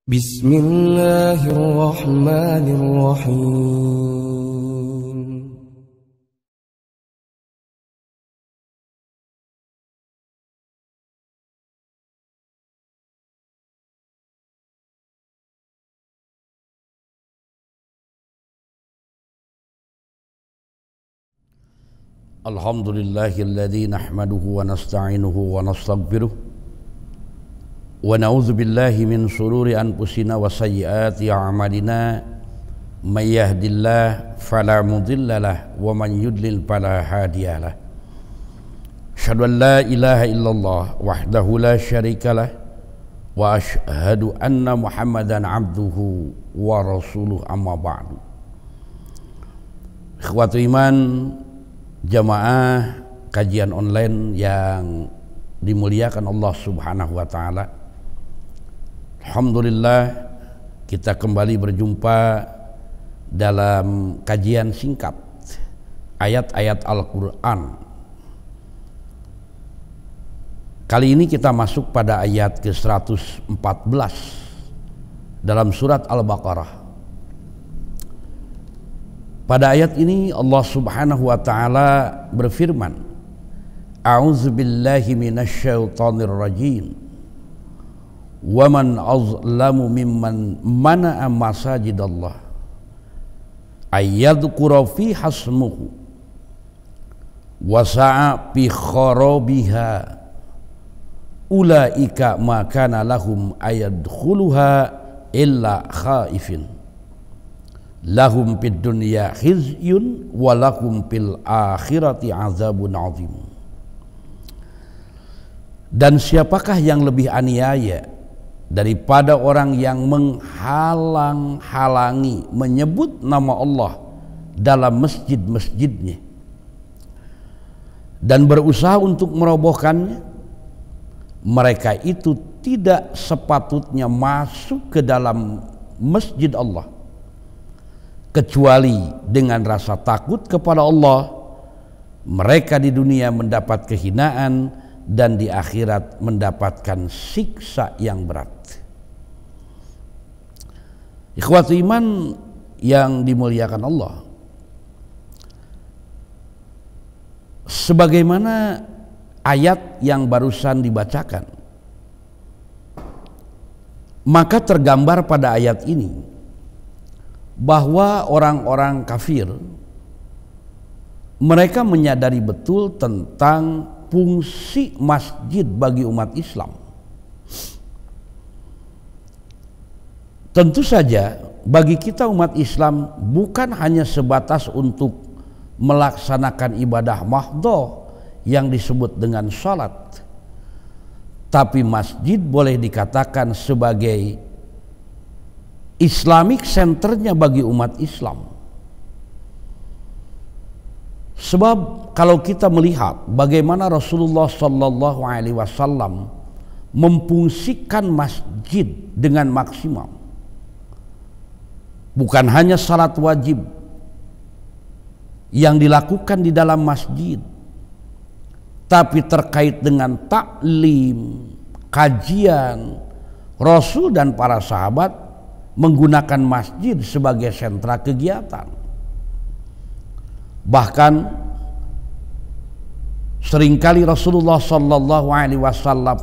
Bismillahirrahmanirrahim. Alhamdulillahilladzi nahmaduhu wa nasta'inuhu wa nastaghfiruh wa na'udzu billahi min shururi anfusina wa sayyiati a'malina may yahdihillahu fala mudhillalah wa man yudlil fala hadiyalah. Asyhadu an la ilaha illallah wahdahu la syarikalah wa asyhadu anna Muhammadan abduhu wa rasuluh, amma ba'du. Ikhwatul iman, jamaah kajian online yang dimuliakan Allah Subhanahu wa taala. Alhamdulillah, kita kembali berjumpa dalam kajian singkat ayat-ayat Al-Qur'an. Kali ini kita masuk pada ayat ke-114 dalam surat Al-Baqarah. Pada ayat ini Allah Subhanahu wa taala berfirman, A'udzubillahi minasyaitonir rajim. Wa man azlamu mimman mana'a masajidallah ayyadhkura fi hasmuhu wa sa'a fi kharabiha ulaika ma kana lahum ayadkhuluha illa khaifin lahum fid dunya khizyun wa lahum fil akhirati azabun azim. Dan siapakah yang lebih aniaya daripada orang yang menghalang-halangi menyebut nama Allah dalam masjid-masjidnya dan berusaha untuk merobohkannya? Mereka itu tidak sepatutnya masuk ke dalam masjid Allah kecuali dengan rasa takut kepada Allah. Mereka di dunia mendapat kehinaan dan di akhirat mendapatkan siksa yang berat. Ikhwatul iman yang dimuliakan Allah, sebagaimana ayat yang barusan dibacakan, maka tergambar pada ayat ini bahwa orang-orang kafir mereka menyadari betul tentang fungsi masjid bagi umat Islam. Tentu saja bagi kita umat Islam bukan hanya sebatas untuk melaksanakan ibadah mahdhah yang disebut dengan salat, tapi masjid boleh dikatakan sebagai Islamic centernya bagi umat Islam. Sebab kalau kita melihat bagaimana Rasulullah Sallallahu Alaihi Wasallam memfungsikan masjid dengan maksimal, bukan hanya salat wajib yang dilakukan di dalam masjid, tapi terkait dengan taklim, kajian, Rasul dan para sahabat menggunakan masjid sebagai sentra kegiatan. Bahkan seringkali Rasulullah Sallallahu Alaihi Wasallam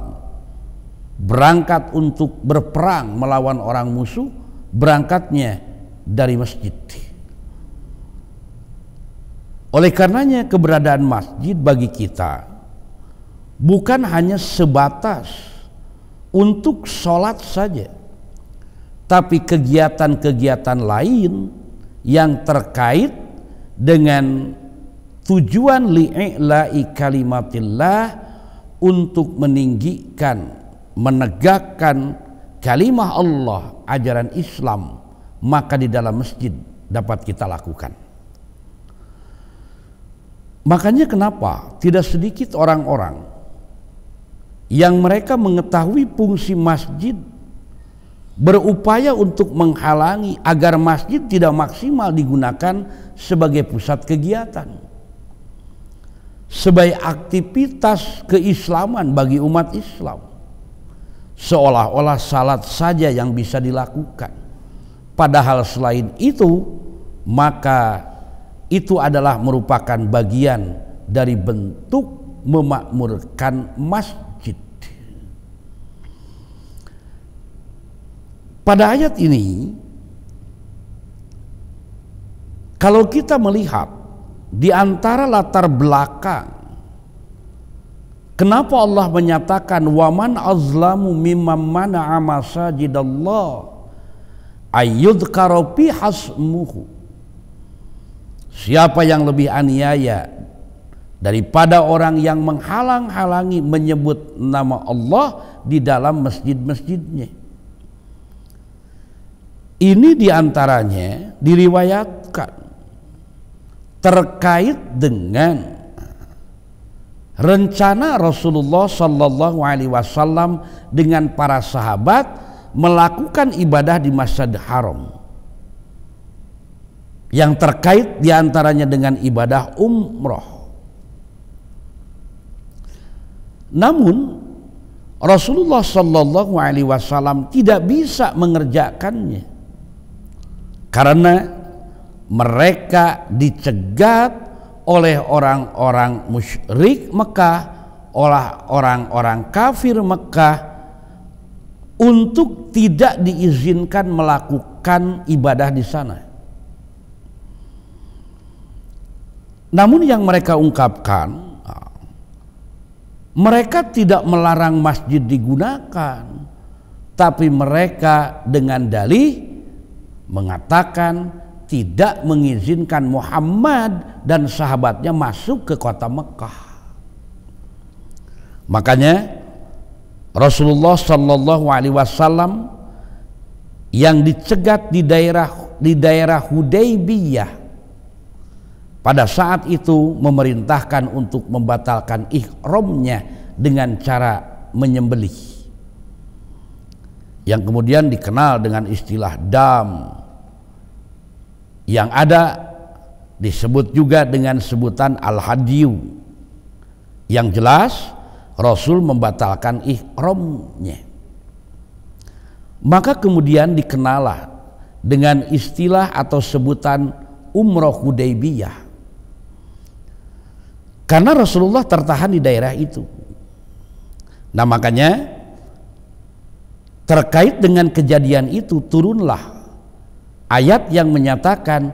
berangkat untuk berperang melawan orang musuh, berangkatnya dari masjid. Oleh karenanya keberadaan masjid bagi kita bukan hanya sebatas untuk sholat saja, tapi kegiatan-kegiatan lain yang terkait dengan tujuan li'i'la'i kalimatillah, untuk meninggikan, menegakkan kalimah Allah, ajaran Islam, maka di dalam masjid dapat kita lakukan. Makanya kenapa tidak sedikit orang-orang yang mereka mengetahui fungsi masjid berupaya untuk menghalangi agar masjid tidak maksimal digunakan sebagai pusat kegiatan, sebagai aktivitas keislaman bagi umat Islam. seolah-olah salat saja yang bisa dilakukan. Padahal selain itu, maka itu adalah merupakan bagian dari bentuk memakmurkan masjid. Pada ayat ini, kalau kita melihat di antara latar belakang kenapa Allah menyatakan waman azlamu mimman mana'a masajidallah ayyudhkara fi hasmuhu, siapa yang lebih aniaya daripada orang yang menghalang-halangi menyebut nama Allah di dalam masjid-masjidnya. Ini diantaranya diriwayatkan terkait dengan rencana Rasulullah Sallallahu Alaihi Wasallam dengan para sahabat melakukan ibadah di Masjidil Haram, yang terkait diantaranya dengan ibadah umroh. Namun Rasulullah Sallallahu Alaihi Wasallam tidak bisa mengerjakannya karena mereka dicegat oleh orang-orang musyrik Mekah, oleh orang-orang kafir Mekah untuk tidak diizinkan melakukan ibadah di sana. Namun yang mereka ungkapkan, mereka tidak melarang masjid digunakan, tapi mereka dengan dalih mengatakan tidak mengizinkan Muhammad dan sahabatnya masuk ke kota Mekah. Makanya Rasulullah Sallallahu Alaihi Wasallam yang dicegat di daerah Hudaybiyah pada saat itu memerintahkan untuk membatalkan ihramnya dengan cara menyembelih, yang kemudian dikenal dengan istilah dam, yang ada disebut juga dengan sebutan al-hadiyu. Yang jelas Rasul membatalkan ihramnya. Maka kemudian dikenalah dengan istilah atau sebutan umroh Hudaybiyah, karena Rasulullah tertahan di daerah itu. Nah, makanya terkait dengan kejadian itu turunlah ayat yang menyatakan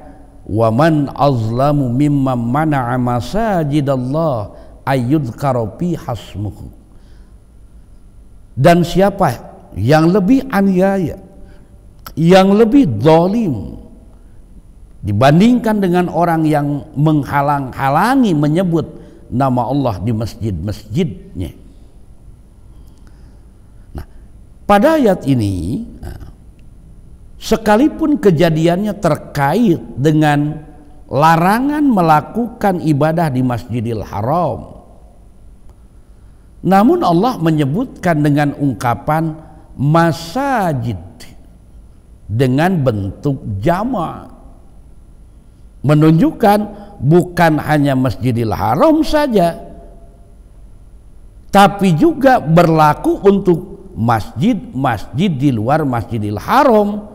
waman azlamu mimman mana'a masajidallah ayyudhkara fi hasmuhu, dan siapa yang lebih aniaya, yang lebih zalim dibandingkan dengan orang yang menghalang-halangi menyebut nama Allah di masjid-masjidnya. Nah, pada ayat ini, sekalipun kejadiannya terkait dengan larangan melakukan ibadah di Masjidil Haram, namun Allah menyebutkan dengan ungkapan masajid dengan bentuk jamak, menunjukkan bukan hanya Masjidil Haram saja, tapi juga berlaku untuk masjid-masjid di luar Masjidil Haram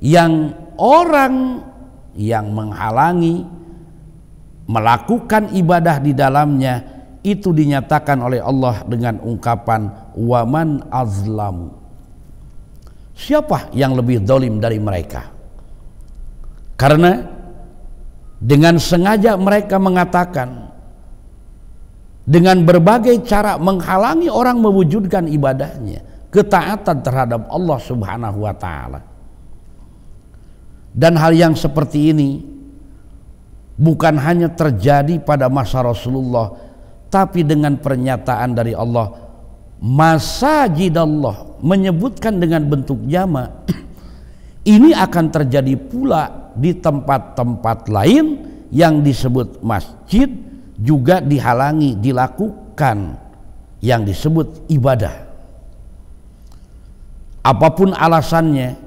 yang orang yang menghalangi melakukan ibadah di dalamnya itu dinyatakan oleh Allah dengan ungkapan waman azlamu. Siapa yang lebih zalim dari mereka? Karena dengan sengaja mereka mengatakan dengan berbagai cara menghalangi orang mewujudkan ibadahnya, ketaatan terhadap Allah Subhanahu wa taala. Dan hal yang seperti ini bukan hanya terjadi pada masa Rasulullah, tapi dengan pernyataan dari Allah masajidallah, menyebutkan dengan bentuk jamak, ini akan terjadi pula di tempat-tempat lain yang disebut masjid, juga dihalangi dilakukan yang disebut ibadah. Apapun alasannya,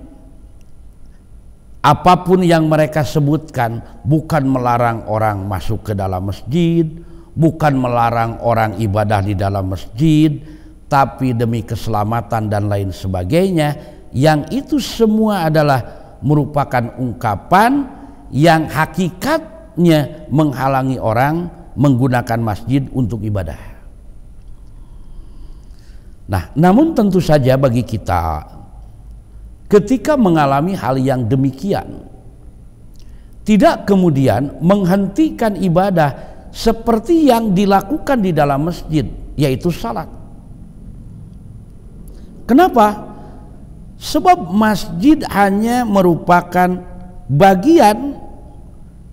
apapun yang mereka sebutkan, bukan melarang orang masuk ke dalam masjid, bukan melarang orang ibadah di dalam masjid, tapi demi keselamatan dan lain sebagainya, yang itu semua adalah merupakan ungkapan yang hakikatnya menghalangi orang menggunakan masjid untuk ibadah. Nah, namun tentu saja bagi kita ketika mengalami hal yang demikian, tidak kemudian menghentikan ibadah seperti yang dilakukan di dalam masjid, yaitu salat. Kenapa? Sebab masjid hanya merupakan bagian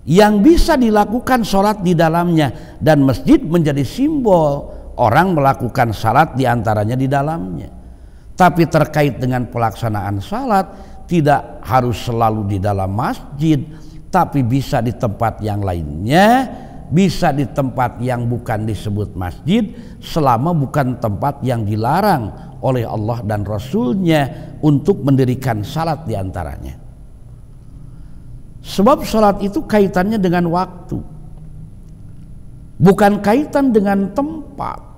yang bisa dilakukan salat di dalamnya, dan masjid menjadi simbol orang melakukan salat diantaranya di dalamnya. Tapi terkait dengan pelaksanaan salat tidak harus selalu di dalam masjid, tapi bisa di tempat yang lainnya, bisa di tempat yang bukan disebut masjid, selama bukan tempat yang dilarang oleh Allah dan Rasul-Nya untuk mendirikan salat diantaranya. Sebab salat itu kaitannya dengan waktu, bukan kaitan dengan tempat.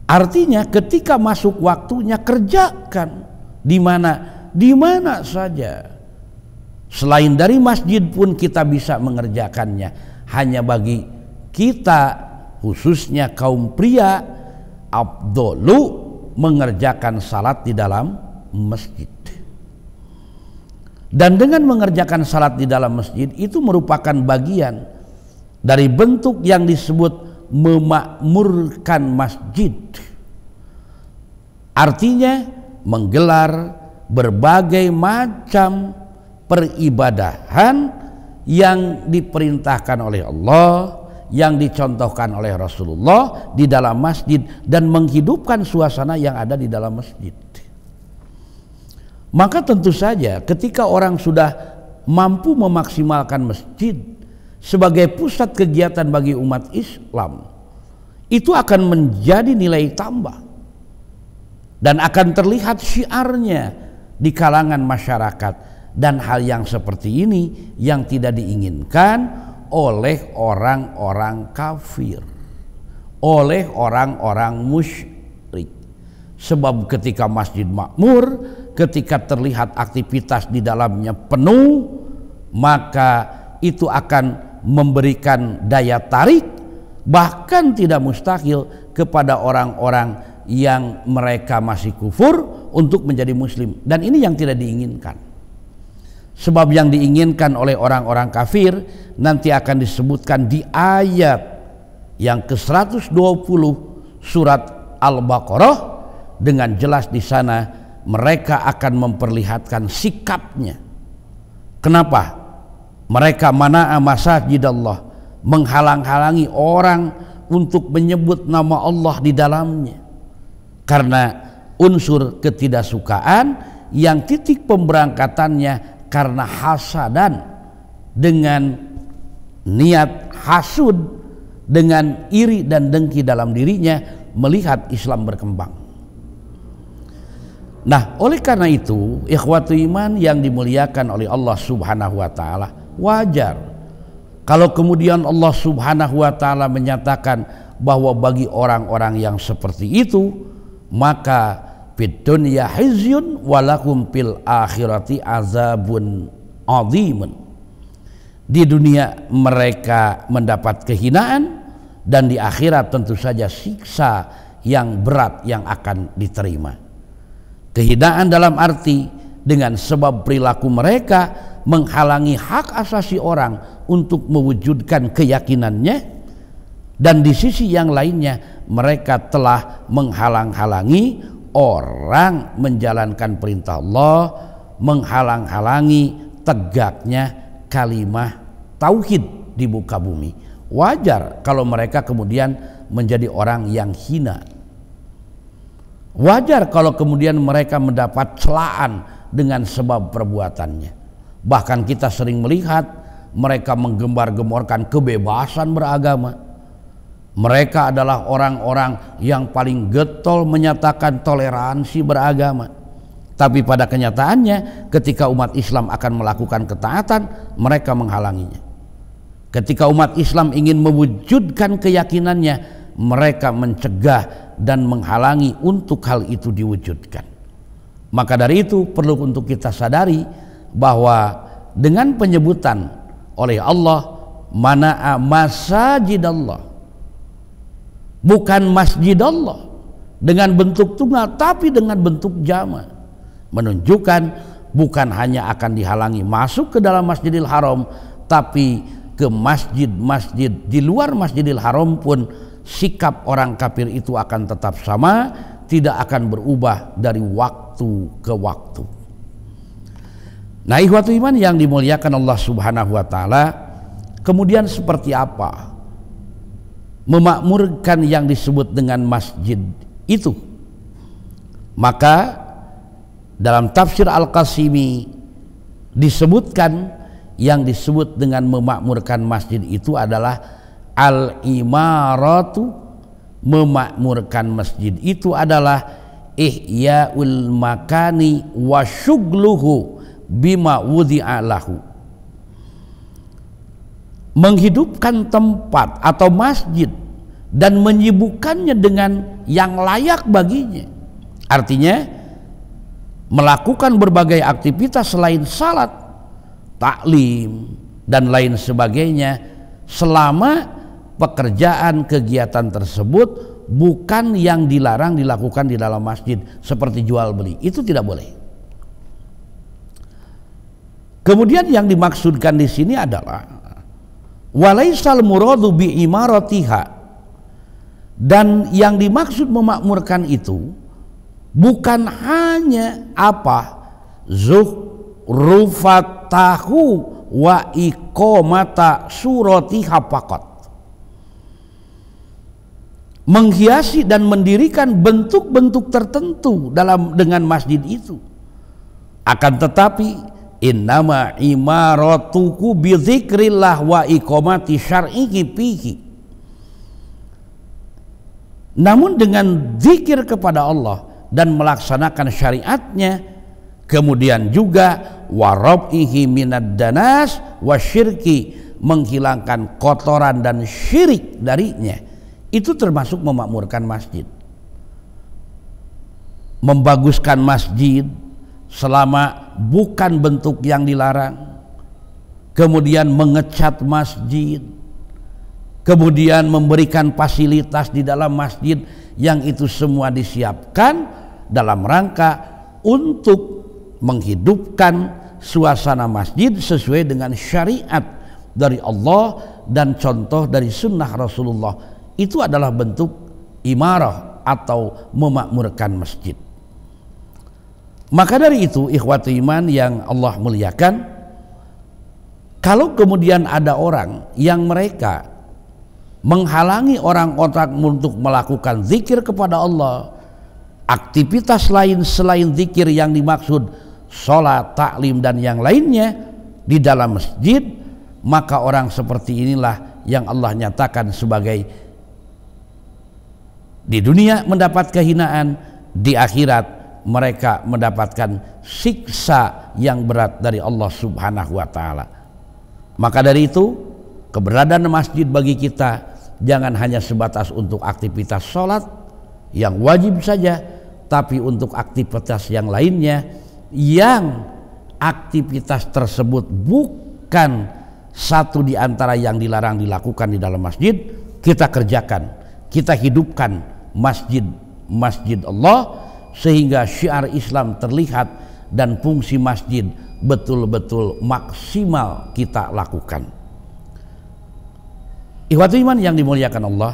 Artinya ketika masuk waktunya, kerjakan di mana saja. Selain dari masjid pun kita bisa mengerjakannya. Hanya bagi kita, khususnya kaum pria, afdhalu mengerjakan salat di dalam masjid. Dan dengan mengerjakan salat di dalam masjid itu merupakan bagian dari bentuk yang disebut memakmurkan masjid. Artinya menggelar berbagai macam peribadahan yang diperintahkan oleh Allah, yang dicontohkan oleh Rasulullah di dalam masjid, dan menghidupkan suasana yang ada di dalam masjid. Maka tentu saja ketika orang sudah mampu memaksimalkan masjid sebagai pusat kegiatan bagi umat Islam, itu akan menjadi nilai tambah dan akan terlihat syiarnya di kalangan masyarakat. Dan hal yang seperti ini yang tidak diinginkan oleh orang-orang kafir, oleh orang-orang musyrik. Sebab ketika masjid makmur, ketika terlihat aktivitas di dalamnya penuh, maka itu akan memberikan daya tarik, bahkan tidak mustahil kepada orang-orang yang mereka masih kufur untuk menjadi muslim. Dan ini yang tidak diinginkan. Sebab yang diinginkan oleh orang-orang kafir nanti akan disebutkan di ayat yang ke-120 surat Al-Baqarah dengan jelas. Di sana mereka akan memperlihatkan sikapnya. Kenapa? Mereka mana'a masajidallah, menghalang-halangi orang untuk menyebut nama Allah di dalamnya. Karena unsur ketidaksukaan yang titik pemberangkatannya karena hasadan, dengan niat hasud, dengan iri dan dengki dalam dirinya melihat Islam berkembang. Nah, oleh karena itu, ikhwatu iman yang dimuliakan oleh Allah Subhanahu wa taala, wajar kalau kemudian Allah Subhanahu wa taala menyatakan bahwa bagi orang-orang yang seperti itu, maka fid dunya khizyun walakum fil akhirati azabun azimun. Di dunia mereka mendapat kehinaan, dan di akhirat tentu saja siksa yang berat yang akan diterima. Kehinaan dalam arti dengan sebab perilaku mereka menghalangi hak asasi orang untuk mewujudkan keyakinannya, dan di sisi yang lainnya mereka telah menghalang-halangi orang menjalankan perintah Allah, menghalang-halangi tegaknya kalimah tauhid di muka bumi. Wajar kalau mereka kemudian menjadi orang yang hina. Wajar kalau kemudian mereka mendapat celaan dengan sebab perbuatannya. Bahkan kita sering melihat mereka menggembar-gemborkan kebebasan beragama. Mereka adalah orang-orang yang paling getol menyatakan toleransi beragama. Tapi pada kenyataannya ketika umat Islam akan melakukan ketaatan, mereka menghalanginya. Ketika umat Islam ingin mewujudkan keyakinannya, mereka mencegah dan menghalangi untuk hal itu diwujudkan. Maka dari itu perlu untuk kita sadari bahwa dengan penyebutan oleh Allah mana'a masajidallah, bukan masjid Allah dengan bentuk tunggal tapi dengan bentuk jama', menunjukkan bukan hanya akan dihalangi masuk ke dalam Masjidil Haram, tapi ke masjid-masjid di luar Masjidil Haram pun sikap orang kafir itu akan tetap sama, tidak akan berubah dari waktu ke waktu. Nah, ikhwatu iman yang dimuliakan Allah Subhanahu wa taala, kemudian seperti apa memakmurkan yang disebut dengan masjid itu? Maka dalam tafsir Al-Qasimi disebutkan yang disebut dengan memakmurkan masjid itu adalah al-imaratu, memakmurkan masjid itu adalah ihya'ul makani wa syugluhu bima wudi'a lahu, menghidupkan tempat atau masjid dan menyibukkannya dengan yang layak baginya. Artinya melakukan berbagai aktivitas selain salat, taklim dan lain sebagainya selama pekerjaan kegiatan tersebut bukan yang dilarang dilakukan di dalam masjid seperti jual beli, itu tidak boleh. Kemudian yang dimaksudkan di sini adalah walaisal muradu bi imaratiha, dan yang dimaksud memakmurkan itu bukan hanya apa zuhrufatahu wa iqamata suratiha faqat, menghiasi dan mendirikan bentuk-bentuk tertentu dengan masjid itu, akan tetapi innama imaratuku bi dzikrillah wa iqamati syar'ihi fihi, namun dengan zikir kepada Allah dan melaksanakan syariatnya, kemudian juga warab'ihi minad danas wasyirki, menghilangkan kotoran dan syirik darinya, itu termasuk memakmurkan masjid. Membaguskan masjid selama bukan bentuk yang dilarang, kemudian mengecat masjid, kemudian memberikan fasilitas di dalam masjid yang itu semua disiapkan dalam rangka untuk menghidupkan suasana masjid sesuai dengan syariat dari Allah dan contoh dari sunnah Rasulullah. Itu adalah bentuk imarah atau memakmurkan masjid. Maka dari itu ikhwatu iman yang Allah muliakan, kalau kemudian ada orang yang mereka menghalangi orang-orang untuk melakukan zikir kepada Allah, aktivitas lain selain zikir yang dimaksud sholat, taklim dan yang lainnya di dalam masjid, maka orang seperti inilah yang Allah nyatakan sebagai di dunia mendapat kehinaan, di akhirat mereka mendapatkan siksa yang berat dari Allah Subhanahu wa taala. Maka dari itu keberadaan masjid bagi kita jangan hanya sebatas untuk aktivitas sholat yang wajib saja, tapi untuk aktivitas yang lainnya yang aktivitas tersebut bukan satu di antara yang dilarang dilakukan di dalam masjid, kita kerjakan, kita hidupkan masjid Allah sehingga syiar Islam terlihat dan fungsi masjid betul-betul maksimal kita lakukan. Ikhwatu iman yang dimuliakan Allah,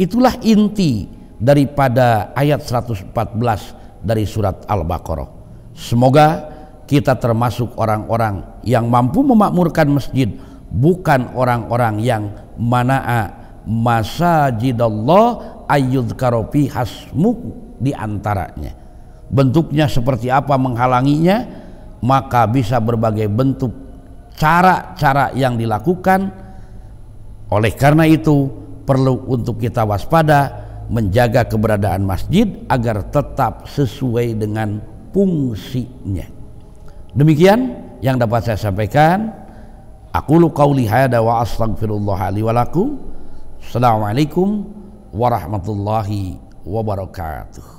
itulah inti daripada ayat 114 dari surat Al-Baqarah. Semoga kita termasuk orang-orang yang mampu memakmurkan masjid, bukan orang-orang yang mana'a masajidallah ayyudhkara fi hasmuhu di antaranya. Bentuknya seperti apa menghalanginya, maka bisa berbagai bentuk cara-cara yang dilakukan. Oleh karena itu perlu untuk kita waspada, menjaga keberadaan masjid agar tetap sesuai dengan fungsinya. Demikian yang dapat saya sampaikan. Aqulu qauli hadza wa astaghfirullah li wa lakum. Assalamualaikum warahmatullahi wabarakatuh.